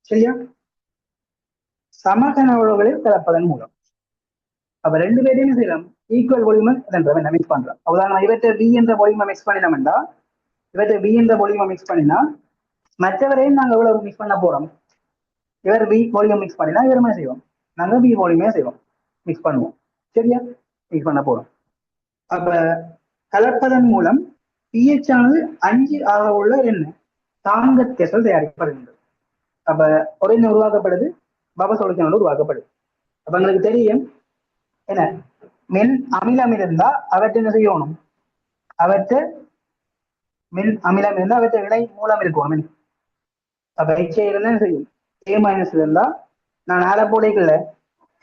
சரியா? சமகனவுகளில் கலப்பதன் மூலம் அப்ப ரெண்டு பேரையும் செய்யலாம் ஈக்குவல் வால்யூம் மிக்ஸ் பண்றோம். உதாரணம் இவற்றை பி என்ற வால்யூமை மிக்ஸ் பண்ணினோம்டா இவற்றை பி என்ற வால்யூமை மிக்ஸ் பண்ணினா மற்றவரையும் நாங்க எவ்வளவு மிக்ஸ் பண்ண போறோம். இவர் பி வால்யூம் மிக்ஸ் பண்ணினா இவருமே செய்வோம். நாங்க பி வால்யூமே செய்வோம், மிக்ஸ் பண்ணுவோம். சரியா? மிக்ஸ் பண்ண போறோம். அப்ப கலப்பதன் மூலம் பிஹெச் ஆனது 5 ஆக உள்ள என்ன தாங்கற்கெசல் தயாரிக்கப்படுகின்றது. அப்ப ஒரு என்ன உருவாக்கப்படுது, பப சொல்யூஷனோடு உருவாக்கப்படுது. அப்ப எங்களுக்கு தெரியும் என்ன மின் அமிலம் இருந்தா அவற்றை என்ன செய்யணும், அவற்றை மின் அமிலம் இருந்தா அவற்றை இணை மூலம் இருக்கணும். அப்ப ஹெச் இருந்தா என்ன செய்யும், ஏ மைனஸ் இருந்தா நான் ஆற போடைகள்ல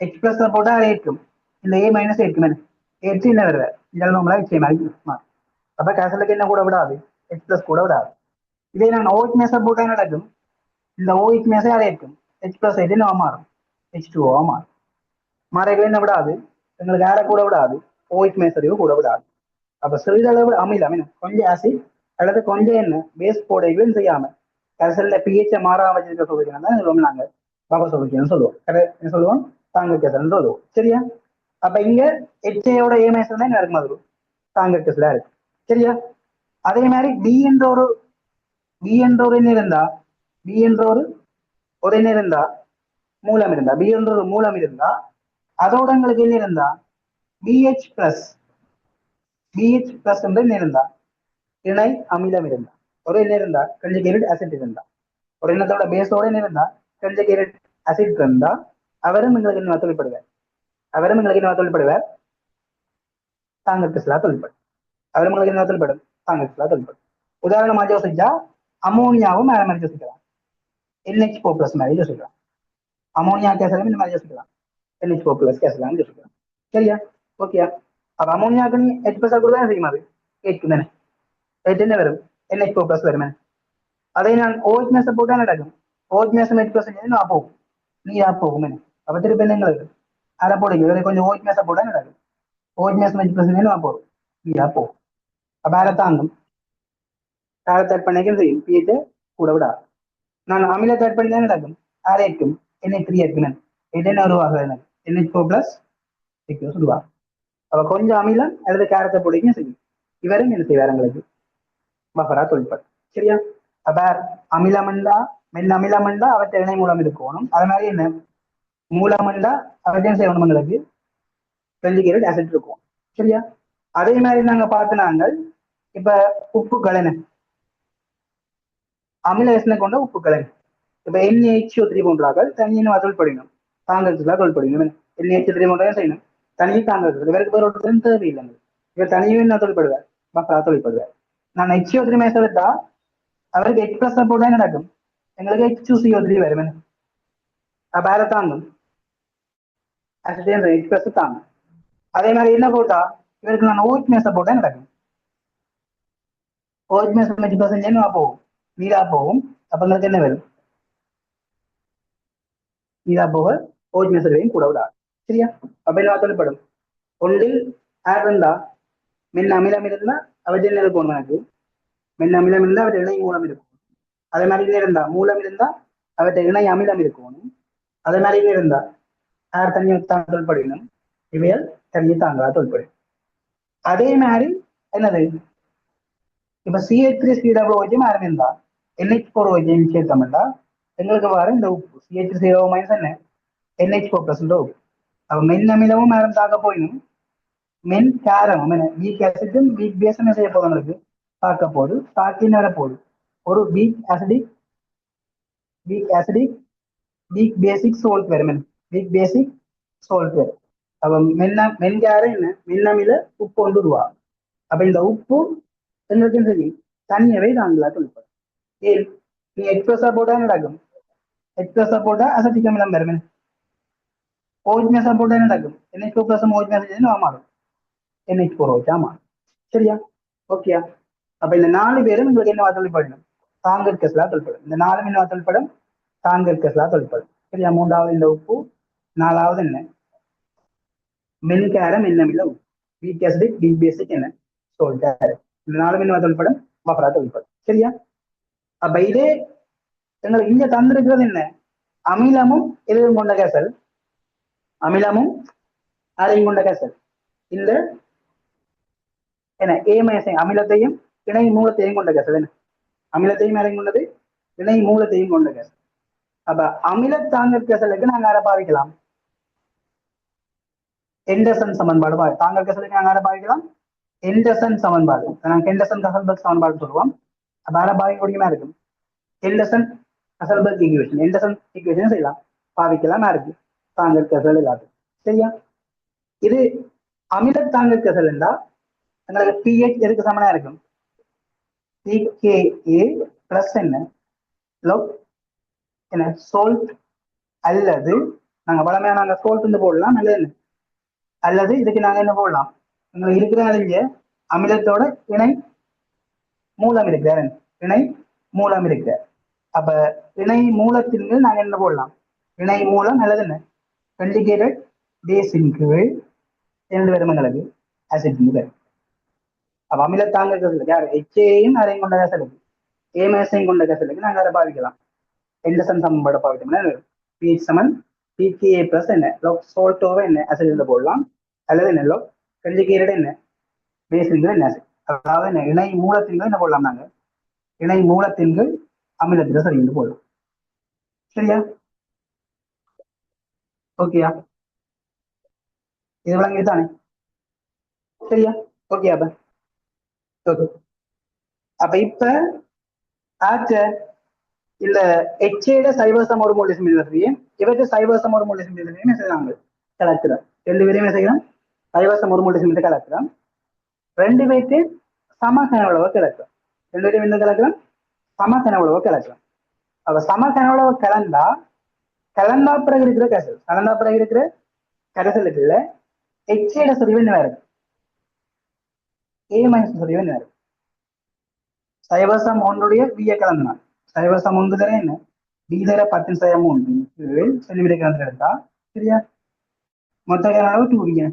ஹெச் பிளஸ் போட்டா அதை ஏற்கும், இந்த ஏ மைனஸ் ஏற்கும், ஏற்று என்ன வருவேன் இதெல்லாம் ஹெச் மாதிரி. அப்ப கேசலுக்கு என்ன கூட விடாது, ஹெச் பிளஸ் கூட விடாது. இதே நான் ஓஹெச் மேச போட்டா என்ன நடக்கும், இந்த ஓஹெச் மேசை அதை ஏற்கும், ஹெச் பிளஸ் ஆயிட்டு நம்ம மாறும், H2O மாறும். மாறவே என்ன விடாது, எங்களுக்கு ஆற கூட விடாது, ஓஹெச் மேசரையும் கூட விடாது. அப்ப சிறிதளவு அமிலம் கொஞ்சம் ஆசிட் அல்லது கொஞ்சம் என்ன பேஸ் போடைகளும் செய்யாம கசல்ல பிஹெச்ச மாறாம வச்சிருக்க சொல்லிக்கிறோம் நாங்க பப சொல்லிக்கணும்னு சொல்லுவோம். என்ன சொல்லுவோம், தாங்க கேசல்னு சொல்லுவோம். சரியா? அப்ப இங்க ஹெச்ஏயோட ஏ மேசல் தான் இருக்கு மாதிரி தாங்க கேசலா இருக்கு. சரியா? அதே மாதிரி பி என்ற ஒரு என்ன இருந்தா, பி என்ற ஒரு என்ன இருந்தா மூலம் இருந்தா, பி என்ற ஒரு மூலம் இருந்தா அதோட எங்களுக்கு என்ன இருந்தா பிஹெச் பிளஸ் என்ற என்ன இருந்தா இணை அமிலம் இருந்தா, ஒரு என்ன இருந்தா கன்ஜுகேட்டட் ஆசிட் இருந்தா, ஒரு எண்ணத்தோட பேஸோட என்ன இருந்தா கன்ஜுகேட்டட் ஆசிட் இருந்தா அவரும் எங்களுக்கு என்ன தொழில்படுவார், தாங்கற்கெசலா தொழில்படும். அவரும் உங்களுக்கு என்ன தொழில்படும், தாங்கற்கெசலா தொழில்படும். உதாரணமா யோசிச்சா அமோனியாவும் வேற மாதிரி யோசிக்கலாம், NH4+ மாதிரி யோசிக்கலாம். அமோனியா கேசலும் இந்த மாதிரி யோசிக்கலாம், NH4+ கேசலாம் யோசிக்கலாம். சரியா? ஓகேயா? அப்ப அமோனியாக்கு நீ H+ கூட செய்யும், அது ஏற்கும் தானே, என்ன வரும், NH4+ வருமே. அதை நான் OH மேச போட்டா நடக்கும், OH மேசம் H+ நான் போகும், நீரா போகும். அப்ப திருப்பி என்னங்களுக்கு அதை போடுங்க, கொஞ்சம் OH மேச போட்டா நடக்கும், OH மேசம் H+ நான் போகும், நீரா போகும். அப்ப அதை தாங்கும், காரத்தை பண்ணிக்க செய்யும், பிஹெச் கூட விடாது. நான் அமிலத்தை ஆட் பண்ணி தான் நடக்கும், ஆறு இருக்கும், NH3 இருக்குன்னு என்ன உருவாகுது, NH4+ உருவாகும். அப்ப கொஞ்சம் அமிலம் அல்லது காரத்தை போடுங்க செய்யும், இவரும் என்ன செய்வார் எங்களுக்கு பஃபரா தொழில்படும். சரியா? அப்ப அமிலமண்டா மென் அமிலமண்டா அவற்றை இணை மூலம் இருக்கணும். அது மாதிரி என்ன மூலமண்டா அவற்றையும் செய்யணும், எங்களுக்கு கன்ஜுகேட்டட் ஆசிட் இருக்கும். சரியா? அதே மாதிரி நாங்க பார்த்து நாங்கள் இப்ப உப்புக்கள் என்ன அமில எசனை கொண்ட உப்புக்கள் இப்ப NaHO3 போன்றார்கள் தனியின் தொழில்படணும், தாங்கற்கெசலா தொழில்படணும். NaHO3 போன்றா செய்யணும், தனியை தாங்கற்கெசல் இவருக்கு பேர் ஒருத்தரும் தேவையில்லைங்க, இவர் தனியும் என்ன தொழில்படுவார், பஃபரா தொழில்படுவார். நான் HO3 மேச எடுத்தா அவருக்கு H+ போட்டா நடக்கும், எங்களுக்கு H2CO3 வரும். அப்ப அதை தாங்கும், H+ தாங்கும். அதே மாதிரி என்ன போட்டா இவருக்கு நான் OH மேச போட்டா நடக்கும், OH மேசம் H+ போகும், நீரா போகும். அப்ப எங்களுக்கு என்ன வரும், நீரா போக OH மேசரையும் கூட விடாது. சரியா? அப்ப என்ன தொழில்படும், ஒன்றில் ஆர் இருந்தா மின் அமிலம் இருந்தா அவற்றை என்ன இருக்கணும், எனக்கு மின் அமிலம் இருந்தா அவற்றை இணை மூலம் இருக்கும். அதே மாதிரி இருந்தா மூலம் இருந்தா அவற்றை இணை அமிலம் இருக்கணும். அதே மாதிரி இருந்தா ஆர் தனியை தான் தொழில்படணும், இவையல் தனியை தாங்களா தொழில்படும். அதே மாதிரி என்னது இப்ப CH3COOH இருந்தா NH4OH சேர்த்தோம்னா எங்களுக்கு வர இந்த உப்பு CH3CO- என்ன NH4+ உப்பு. அப்ப மென் அமிலமும் மேலும் தாக்க போயிடும், மென் காரமும் என்ன வீக் ஆசிட்டும் வீக் பேஸும் செய்ய போறவங்களுக்கு பார்க்க போது தாக்கின்னு வர போகுது ஒரு week acidic week basic sold வரும், வீக் பேசிக் சோல்ட் வரும். அப்ப மென்காரம் என்ன மின்னமில உப்பு கொண்டு உருவாகும். அப்ப இந்த உப்பு எங்களுக்கு சரி தனியவை தாங்களா தொழில்படும். ஏன் நீ H+ போட்டா நடக்கும், H+ போட்டா அசட்டிக் அமிலம் வரும், OH மேச போட்டா நடக்கும், NH4+ OH மேசம் மாறும், NH4OH மாறும். சரியா? ஓகேயா? அப்ப இந்த 4 பேரும் உங்களுக்கு என்ன தொழில்படணும், தாங்கற்கெசலா தொழில்படும். இந்த 4 என்ன தொழில்படும், தாங்கற்கெசலா தொழில்படும். சரியா? மூன்றாவது இந்த உப்பு, நாலாவது என்ன மென்காரம் மின்னமில உப்பு, வீக் ஆசிடிக் வீக் பேசிக் என்ன சோல்ட். இந்த 4 என்ன தொழில்படும், பஃபரா தொழில்படும். சரியா? அப்ப இதே எங்களுக்கு இங்க தந்திருக்கிறது என்ன? அமிலமும் எதுவும் கொண்ட கேசல், அமிலமும் அதையும் கொண்ட கேசல். இந்த என்ன ஏமேசை அமிலத்தையும் இணை மூலத்தையும் கொண்ட கேசல். என்ன அமிலத்தையும் அதையும் கொண்டது, இணை மூலத்தையும் கொண்ட கேசல். அப்ப அமில தாங்கல் கேசலுக்கு நாங்க அதை பாவிக்கலாம் எண்டர்சன் சமன்பாடு. தாங்கல் கேசலுக்கு நாங்க அதை பாவிக்கலாம் எண்டர்சன் சமன்பாடு. நாங்க எண்டர்சன் கசல்பர்க் சமன்பாடு சொல்லுவோம். அப்ப அதை பாவிக்கூடியமா இருக்கும் எண்டர்சன் கசல்பர்க் ஈக்குவேஷன். எண்டர்சன் ஈக்குவேஷன் செய்யலாம், பாவிக்கலாம் இருக்கு தாங்கல் கேசல் இல்லாது. சரியா? இது அமில தாங்கல் கேசல் என்றா எங்களுக்கு பிஹெச் எதுக்கு சமனா இருக்கும்? பிகேஏ பிளஸ் என்ன லோக் என்ன சோல்ட், அல்லது நாங்க வளமையா நாங்க சோல்ட் போடலாம், அல்லது என்ன அல்லது இதுக்கு நாங்க என்ன போடலாம்? எங்களுக்கு இருக்கிற அமிலத்தோட இணை மூலம் இருக்கிற இணை மூலம் இருக்கிற. அப்ப இணை மூலத்தின் கீழ் நாங்க என்ன போடலாம்? இணை மூலம் அல்லது என்ன கண்டிகேட்டட் பேஸின் கீழ் இரண்டு வருமங்களுக்கு ஆசிட் முதல். அப்ப அமில தாங்க கசலுக்கு யார் எச்ஏயும் அரையும் கொண்ட கசலுக்கு ஏமேசையும் கொண்ட கசலுக்கு நாங்க அதை பாவிக்கலாம் எண்டர்சன் சமன்பாடு பாவிட்டோம்னா பிஹெச் சமன் பிகேஏ பிளஸ் என்ன லோக் சோல்டோவை என்ன ஆசிட் போடலாம், அல்லது என்ன லோக் கண்டிகேட்டட் என்ன பேஸின் என்ன ஆசிட். அதாவது என்ன இணை மூலத்தின்கள் என்ன போடலாம்? நாங்க இணை மூலத்தின்கள் அமிலத்தில சரி என்று போடலாம். சரியா? ஓகேயா? இது விளங்கி தானே? சரியா? ஓகே. அப்ப ஓகே. அப்ப இப்ப ஆச்ச இந்த எச்சேட சைவசம் ஒரு மோலிசம் இல்லையும் இவற்றை சைவசம் ஒரு மோலிசம் இல்லையுமே செய்யறாங்க கலக்கிறோம். ரெண்டு பேரையுமே செய்யலாம் சைவசம் ஒரு மோலிசம் கலக்கிறோம். ரெண்டு பேருக்கு சம கனவுளவை கிளக்கிறோம். ரெண்டு பேரும் என்ன கிளக்கிறோம்? சம கனவுளவை கிளக்கிறோம். அப்ப சம கனவுளவை கலந்தா பிறகு இருக்கிற கரைசல், கலந்தா பிறகு இருக்கிற கரைசலுக்குள்ள எச்சேட சரிவு என்ன இருக்கு? ஏ மைனஸ் சரிவு என்ன இருக்கு? சைவசம் ஒன்றுடைய விய கலந்தான் சைவசம் ஒன்று தர என்ன வீதர 10/3 செல்லிவிட கலந்து எடுத்தா சரியா? மொத்த கலவு 2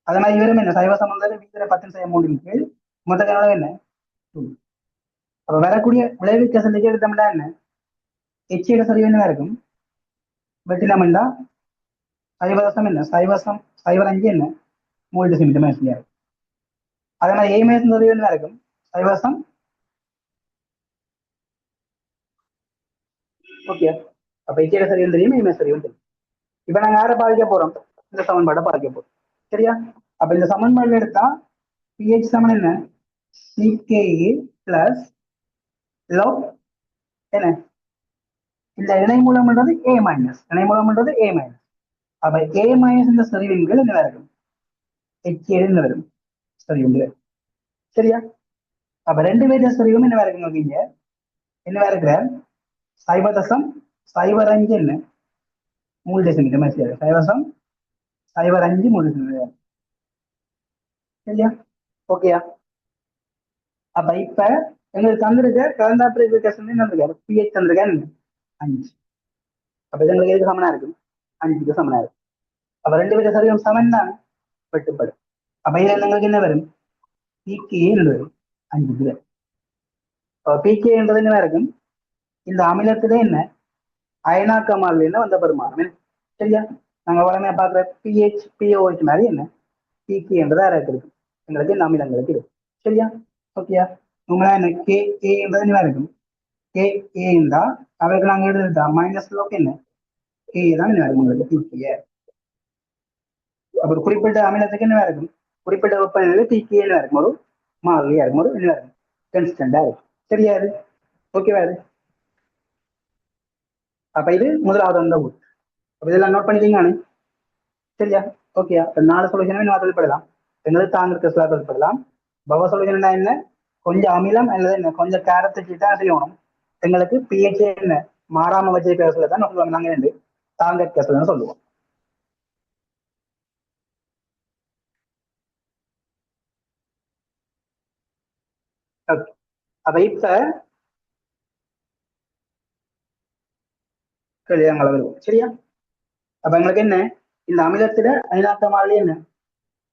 அதே மாதிரி இவரும் என்ன சைவசம் ஒன்று வீதர 10/3 மொத்த கலவு என்ன 2. அப்ப வரக்கூடிய விளைவு கசலுக்கு எடுத்தோம்னா என்ன எச்சியோட சரிவு என்ன இருக்கும்? வெட்டினோம்னா சைவரசம் என்ன சைவசம் 0.5 என்ன 3 இருக்கும். அதே மாதிரி ஏ மேசம் சரிவு என்ன இருக்கும்? சைவசம் ஓகே. அப்ப எச்சியோட சரிவு தெரியும், ஏ சரிவும் தெரியும். இப்ப நாங்க யாரை பாதிக்க போறோம்? இந்த சமன்பாட்டை பாதிக்க போறோம். சரியா? அப்ப இந்த சமன்பாடு எடுத்தா பிஹெச் சமன் என்ன சிகேஏ பிளஸ் லவ் என்ன இந்த இணை மூலம்ன்றது ஏ மைனஸ், இணை மூலம்ன்றது ஏ மைனஸ். அப்ப ஏ மைனஸ் இந்த சரிவின்கள் என்ன இருக்கும்? எச் வரும் சரிவுங்க. சரியா? அப்ப ரெண்டு பேருடைய சரிவும் என்ன இருக்குங்க? இங்க என்ன இருக்கிற 0.05 என்ன 3 சைவசம் 0.5 3. சரியா? ஓகேயா? அப்ப இப்ப எங்களுக்கு தந்திருக்க கலந்தாப்பிரிவு தந்திருக்காரு பிஹெச் தந்திருக்கேன் 5. அப்ப இது எங்களுக்கு எதுக்கு சமனா இருக்கும்? 5க்கு சமனா இருக்கும். அப்ப ரெண்டு பேரும் சரியும் சமன் தான் வெட்டுப்படும். அப்ப இதுல எங்களுக்கு என்ன வரும்? பிகே வரும் 5 பேர். பிகே என்றது என்ன இருக்கும்? இந்த அமிலத்துல என்ன அயனாக்க மாறிலிருந்து வந்த பெருமானம். சரியா? நாங்க வளமையா பாக்குற பிஹெச் பிஓஹெச் மாதிரி என்ன பிகே என்றது யாராக்கு இருக்கு? எங்களுக்கு இந்த அமிலங்களுக்கு இருக்கு. சரியா? ஓகேயா? உங்களா என்ன கே ஏ என்றது என்ன இருக்கும்? கே ஏ என்றா அவைக்கு நாங்க எழுதுட்டா மைனஸ் லோக்கு என்ன கே தான் என்ன இருக்கும் உங்களுக்கு பிகே. அப்ப குறிப்பிட்ட அமிலத்துக்கு என்ன இருக்கும்? குறிப்பிட்ட வெப்பநிலையில பிகே என்ன இருக்கும்? ஒரு மாறிலியா இருக்கும், ஒரு என்ன இருக்கும் கன்ஸ்டன்டா இருக்கும். சரியா? அது ஓகேவா? அது அப்ப இது முதலாவது அந்த ஊர். அப்ப இதெல்லாம் நோட் பண்ணிட்டீங்க. சரியா? ஓகே. 4 சொல்யூஷனுமே நம்ம தொழில்படலாம். எங்களுக்கு தாங்கிருக்க சில தொழில்படலாம். பவ சொல்யூஷன் என்ன கொஞ்சம் அமிலம் அல்லது என்ன கொஞ்சம் கேரத்துக்கு தான் செய்யணும். எங்களுக்கு பிஹெச் என்ன மாறாம வச்சிருக்கிற சொல்ல தான் சொல்லுவாங்க. நாங்க ரெண்டு தாங்க சொல்லுன்னு சொல்லுவோம். அப்ப இப்ப கல்யாணங்களை வருவோம். சரியா? அப்ப எங்களுக்கு என்ன இந்த அமிலத்துல அயனாக்க மாதிரி என்ன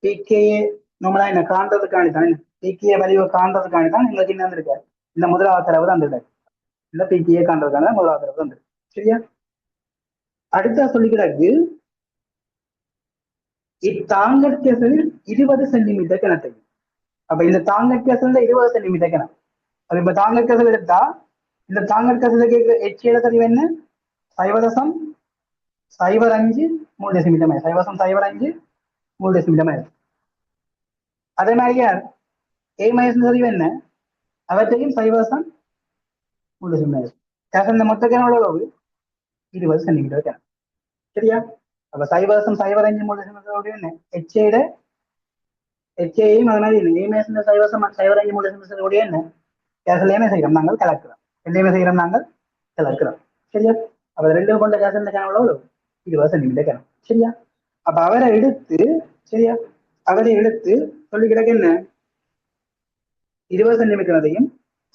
பிகேஏ நம்மளா என்ன காண்றதுக்காண்டி தான் பிகே வலிவை காண்றதுக்காண்டி தான் எங்களுக்கு என்ன இருக்காரு இந்த முதலாவது தடவை தான் இருக்காரு. இந்த பிகேஏ காண்றதுக்கான முதலாவது வந்து சரியா. அடுத்த சொல்லிக்கிறாக்கு இத்தாங்கற்கேசலில் 20 சென்டிமீட்டர் கிணத்தை. அப்ப இந்த தாங்கற்கேசல் 20 சென்டிமீட்டர் கிணம். அது இப்ப தாங்கற்கேசல் எடுத்தா இந்த தாங்கற்கேசல கேட்கிற எச்சியில சரிவு என்ன 0.05 3 டெசிமீட்டர் மேல் 0.05 3 டெசிமீட்டர் மேல். அதே மாதிரி ஏ மைனஸ் சரிவு என்ன அவற்றையும் 0.3 டெசிமீட்டர். கேசல் மொத்த கிணம் அளவு 20 சென்டிமீட்டர் கிணம் சரியா. அப்ப 0.05 3 டெசிமீட்டர் என்ன எச்ஏயும் அது மாதிரி ஏ மைனஸ் 0.05 3 டெசிமீட்டர் என்ன கேசல் என்ன செய்யறோம் நாங்கள் கலக்கிறோம். எல்லையுமே செய்யறோம் நாங்கள் கலக்கிறோம் சரியா. அப்ப ரெண்டு கொண்ட கேசல் கிணம் எவ்வளவு 20 சென்டிமீட்டர் கிணம் சரியா. அப்ப அவரை எடுத்து சரியா அவரை எடுத்து சொல்லி கிடக்கு என்ன 20 சென்டிமீட்டரையும்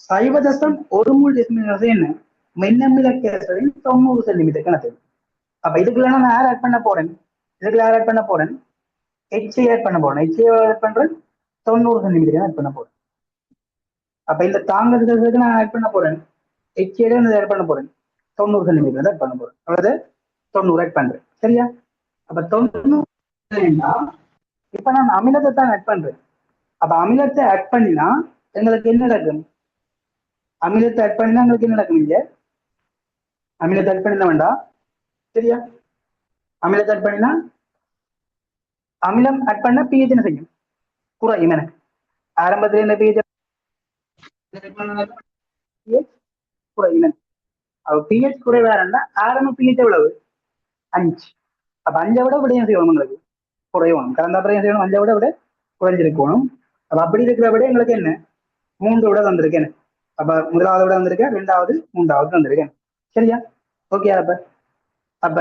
0.1 டெசிமீட்டர் என்ன மென்னமில கேசலின் 90 சென்டிமீட்டர் கணக்கு. அப்ப இதுக்குள்ள நான் யார் ஆட் பண்ண போறேன் இதுக்குள்ள யார் ஆட் பண்ண போறேன் ஹெச்ஏ ஆட் பண்ண போறேன். ஹெச்ஏ ஆட் பண்றேன் 90 சென்டிமீட்டர் ஆட் பண்ண போறேன். அப்ப இந்த தாங்கிறதுக்கு நான் ஆட் பண்ண போறேன் ஹெச்ஏட ஆட் பண்ண போறேன் 90 சென்டிமீட்டர் ஆட் பண்ண போறேன். அதாவது 90 ஆட் பண்றேன் சரியா. அப்ப 90 இப்ப நான் அமிலத்தை தான் ஆட் பண்றேன். அப்ப அமிலத்தை ஆட் பண்ணினா எங்களுக்கு என்ன நடக்கும் அமிலத்தை ஆட் பண்ணினா எங்களுக்கு என்ன நடக்கும் இங்க அமிலத்தை ஆட் பண்ணினா வேண்டாம் சரியா. அமிலத்தை ஆட் பண்ணினா அமிலம் ஆட் பண்ண பிஹெச் என்ன செய்யும் குறையும். எனக்கு ஆரம்பத்தில் என்ன பிஹெச் குறையும். பிஹெச் குறைவாருன்னா ஆரம்ப பிஹெச் எவ்வளவு 5. அப்ப 5 விட விடையும் செய்யணும் உங்களுக்கு குறையணும். கலந்த அப்புறம் செய்யணும் 5 விட குறைஞ்சிருக்கணும். அப்ப அப்படி இருக்கிற விட எங்களுக்கு என்ன 3 விட வந்திருக்கேன். அப்ப முதலாவது விட வந்திருக்கேன் 2வது 3வது வந்திருக்கேன் சரியா. ஓகே. அப்ப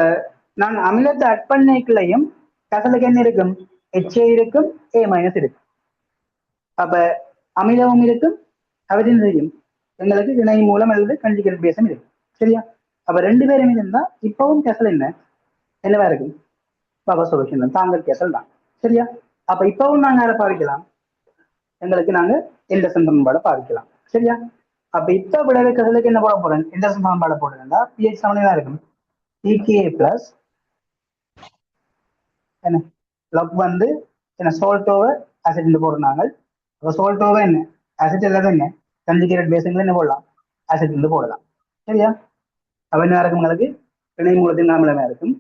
நான் அமிலத்தை ஆட் பண்ணிக்கலையும் கசலுக்கு என்ன இருக்கும் ஹெச்ஏ இருக்கும் ஏ மைனஸ் இருக்கும். அப்ப அமிலமும் இருக்கும் அவற்றின் செய்யும் எங்களுக்கு வினை மூலம் அல்லது கன்ஜுகேட் பேஸும் இருக்கு சரியா. அப்ப 2 பேரும் இருந்தா இப்பவும் கெசல் என்னவா இருக்கும் பவர் சொல்யூஷன் தான் தாங்கல் கெசல் தான் சரியா. அப்ப இப்பவும் நாங்க அதை பாவிக்கலாம் எங்களுக்கு நாங்க எண்டர்சன் சமன்பாடை பாவிக்கலாம் சரியா. அப்ப இப்ப விளைவு கெசலுக்கு என்ன போட போறேன் எண்டர்சன் சமன்பாடை போடுறேன்டா பிஹெச் சமனே தான் இருக்கும் பிகேஏ பிளஸ் என்ன லக் வந்து என்ன சோல்டோவை ஆசிட் போடுறாங்க. அப்ப சோல்டோவை என்ன ஆசிட் இல்லாத என்ன கன்ஜுகேட்டட் பேஸுங்களை என்ன போடலாம் ஆசிட் போடலாம் சரியா. அப்ப என்ன இருக்கும் உங்களுக்கு வினை மூலத்தின் நாமலமா இருக்கும்.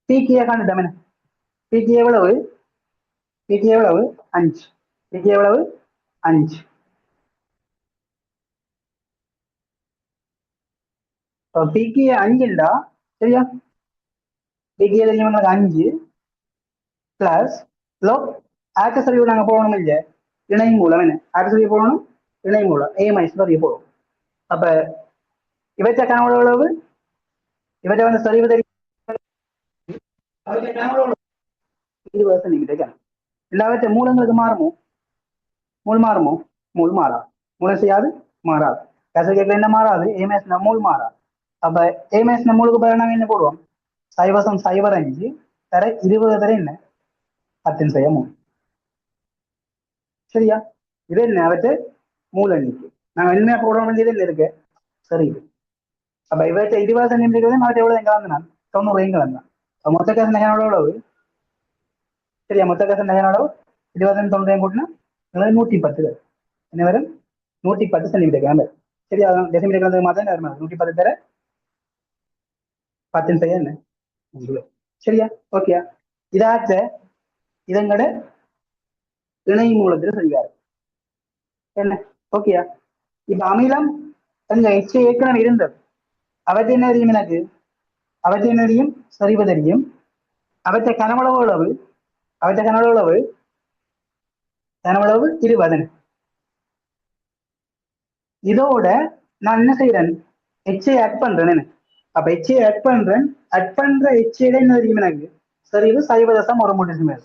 பிகே காண்டிடம் என்ன பிகே எவ்வளவு 5 பிகே எவ்வளவு 5. பிகே 5 சரியா. பிகே 5 பிளஸ் லோ ஆக்கசரிவு நாங்க போடணும் இல்லையா இணை மூலம் என்ன ஆக்கசரிவு போடணும் இணை மூலம் ஏ மைனஸ் போடும். அப்ப இவற்றை கனவு அளவு இவற்றை வந்து சரிவு தெரியும் 20 சென்டிமீட்டர். எல்லாவற்றை மூலங்களுக்கு மாறுமோ மூல் மாறாது மூலம் செய்யாது மாறாது கசல் என்ன மாறாது ஏமேஸ் மூல் மாறாது. அப்ப ஏமேஸ் மூலுக்கு பதிலாக நாங்க என்ன போடுவோம் 0.05 தர 20 தர என்ன 10 செய்ய 3 சரியா. இது என்ன அவற்றை மூல எண்ணிக்கை நாங்க என்ன போட வேண்டியது இல்லை இருக்கு சரி. அப்ப இவற்றை 20 சென்டிமீட்டர் அவற்றை எவ்வளவு கலந்தான் 90 கலந்தான். மொத்த காசு நகையோட எவ்வளவு சரியா மொத்த காசு நகையோட 20 90 கூட்டினா 110 என்ன வரும் 110 சென்டிமீட்டர் கிராம் சரியா. டெசிமீட்டர் கிராம் மாத்திரம் 110 தர 10 செய்ய என்ன சரியா. ஓகே. இதாச்ச இதங்கட இணை மூலத்தில் செய்வார் என்ன ஓகேயா. இப்ப அமிலம் எங்க எச்ச ஏற்கனவே இருந்தது அவற்றை என்ன தெரியும் எனக்கு அவற்றை என்ன தெரியும் சரிவு தெரியும். அவற்றை கனவளவு அளவு 20. இதோட நான் என்ன செய்யறேன் ஹெச்ஐ ஆட் பண்றேன். அப்ப ஹெச்ஐ ஆட் பண்ற ஹெச்ஐட என்ன தெரியும் எனக்கு சரிவு 0.1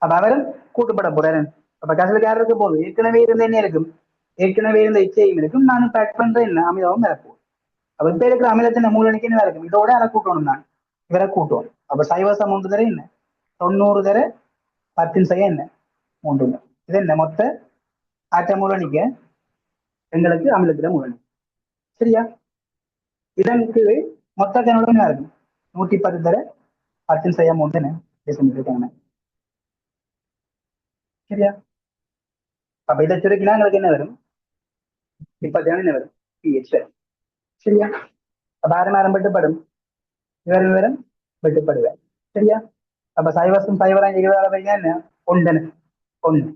அப்ப அவரும் கூட்டுப்பட போறாரு. அப்ப கசலுக்கு யார் இருக்க போகுது ஏற்கனவே இருந்த என்ன இருக்கும் ஏற்கனவே இருந்த ஹெச்ஐயும் இருக்கும் நானும் பேக் பண்றேன் என்ன அமிலமும் இறக்கும். அப்ப இப்ப இருக்கிற அமிலத்தின் மூலனிக்கு என்ன இருக்கும் இதோட அதை கூட்டணும் நான் இவரை கூட்டுவோம். அப்ப 0.3 தர என்ன 90 தர 10 செய்ய என்ன 3 இது என்ன மொத்த ஆற்ற மூலனிக்க எங்களுக்கு அமிலத்தில மூலனி சரியா? இதற்கு மொத்த கனோட என்ன இருக்கும்? 110 தர 10 செய்யாம ஒன்று இருக்காங்க. சரியா? அப்ப இதை சுருக்கினா எங்களுக்கு என்ன வரும்? 30 என்ன வரும்? pH வரும். சரியா? அப்ப ஆரம் வெட்டுப்படும், இவரும் வெட்டுப்படுவார். சரியா? அப்ப சைவசம் சைவரம் 20 பையன் என்ன? ஒன்று ஒன்று.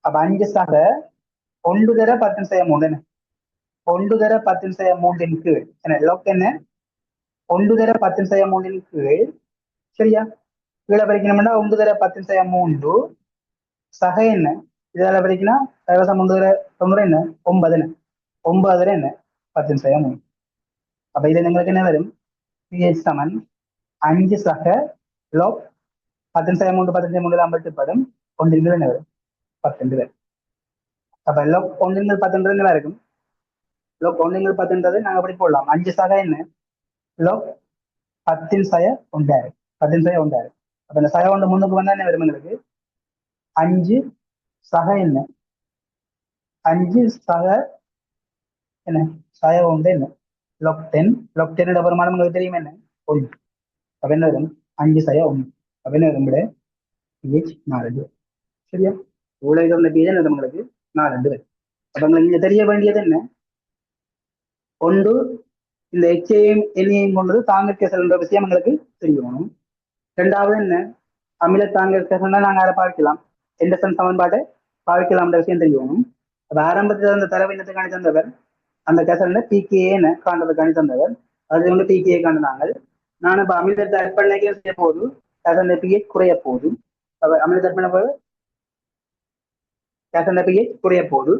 அப்ப 5 சக 1 தர 10 செய்ய 3 1 தர 10 செய்ய 3 கீழ் என்ன லோக் என்ன? 1 தர 10 செய்ய 3 கீழ். சரியா? கீழே படிக்கணும்னா 1 தர 10 செய்ய 3 சக என்ன? இதால படிக்கணும் சைவசம் 1 தர 9 என்ன? 9 9 தர என்ன? 10 செய்ய 3. அப்ப இது നിങ്ങൾക്ക് என்ன வரும்? pH சமன் 5 சக log 10 செய்ய 3 10 3 வெட்டுப்படும் ஒன்றில் என்ன வரும்? 10 வரும். அப்ப log 1 10 என்ன இருக்கும்? log 1 10 நாங்க எப்படி போடலாம்? 5 சக என்ன? log 10 செய்ய 1 10 செய்ய 1. அப்ப இந்த சக 1 முன்னுக்கு வந்தா என்ன வரும் எங்களுக்கு? 5 சக என்ன? 5 சக என்ன? சக 1 என்ன? log 10 log 10 அப்புறமா உங்களுக்கு தெரியும் என்ன? 1. அப்ப என்ன வரும்? 5 சய 1. அப்ப என்ன வரும்? pH 4. சரியா? உலக pH என்ன உங்களுக்கு? 4 வரும். அப்ப உங்களுக்கு இங்க தெரிய வேண்டியது என்ன? ஒன்று இந்த எச்சையும் எண்ணையும் கொண்டது தாங்கற்க செல்ன்ற விஷயம் எங்களுக்கு தெரியணும். இரண்டாவது என்ன? அமில தாங்கற்க சொன்னா நாங்க அதை பாவிக்கலாம், எண்டர்சன் சமன்பாட்டை பாவிக்கலாம்ன்ற விஷயம் தெரியணும். அப்ப ஆரம்பத்தில் அந்த தரவு என்னத்தை காணி தந்தவர்? அந்த கசல்ல பிகேன்னு காண்டதை காணி தந்தவர். அது வந்து பிகே காண்டினாங்க. நான் இப்ப அமிலத்தை அர்ப்பணிக்க செய்ய போது கசல்ல பிஹெச் குறைய போதும். அமிலத்தை அர்ப்பண போது கசல்ல பிஹெச் குறைய போது.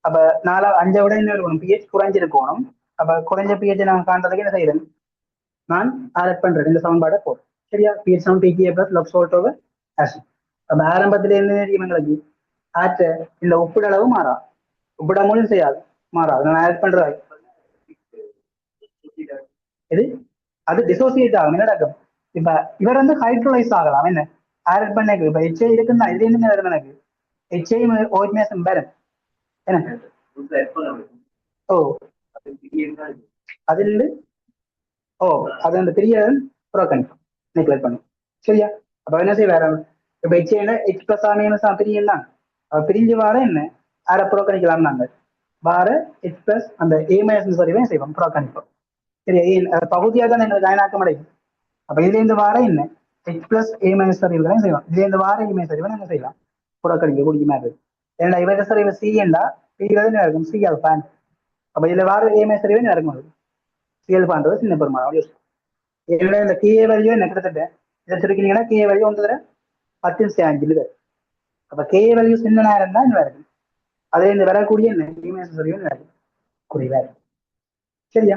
அப்ப 4 5 விட என்ன இருக்கணும்? பிஹெச் குறைஞ்சிருக்கணும். அப்ப குறைஞ்ச பிஹெச் நான் காண்றதுக்கு என்ன செய்யறேன்? நான் ஆட் பண்றேன் இந்த சமன்பாடை போடும். சரியா? பிஹெச் சமன் pK plus log salt over acid. அப்ப ஆரம்பத்துல என்ன தெரியும் எங்களுக்கு? ஆற்ற இந்த ஒப்பிடளவு மாறா, ஒப்பிடமும் செய்யாது, மாறாது. நான் ஆட் பண்றது இது அது டிசோசியேட் ஆகும். என்ன நடக்கும்? இப்ப இவர் வந்து ஹைட்ரோலைஸ் ஆகலாம். என்ன ஆட் பண்ண இப்ப ஹெச்ஐ இருக்குன்னா இது என்ன வரும்? எனக்கு ஹெச்ஐ ஓட்மேசம் வரும். என்ன ஓ அதில் ஓ அது அந்த பெரிய புறக்கணிக்கும், நெக்லெக்ட் பண்ணும். சரியா? அப்ப என்ன செய்ய வேற? இப்ப ஹெச்ஐனா ஹெச் பிளஸ் ஆமியம் பிரியும் தான். பிரிஞ்சு வார என்ன ஆற புறக்கணிக்கலாம். நாங்கள் வார ஹெச் பிளஸ் அந்த ஏமையஸ் சரிவே செய்வோம், புறக்கணிப்போம். சரி, பகுதியாக தான் எங்களுக்கு அயனாக்கம் அடையும். அப்ப இதுல இருந்து வார என்ன ஹெச் பிளஸ் ஏ மைனஸ் சரிவுகளையும் செய்யலாம். இதுல இருந்து வார இமே சரிவை நாங்க செய்யலாம், புறக்கணிக்க கூடிய மாதிரி. ஏன்னா இவர சரிவு சி என்றா பிங்கிறது இருக்கும் சி அல்பான். அப்ப இதுல வார ஏமே சரிவை நடக்கும் சி அல்பான்றது சின்ன பெருமாள். என்னோட இந்த கே வழியோ என்ன கிட்டத்தட்ட இதை சுருக்கினீங்கன்னா கே வழியோ 1/10 அப்ப கே வழியோ சின்ன நேரம் தான் இந்த இருக்கும். அதே இந்த வரக்கூடிய என்ன சரிவு குறைவா இருக்கும். சரியா?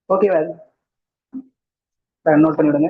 ஓகேவா? நோட் பண்ணிவிடுங்க.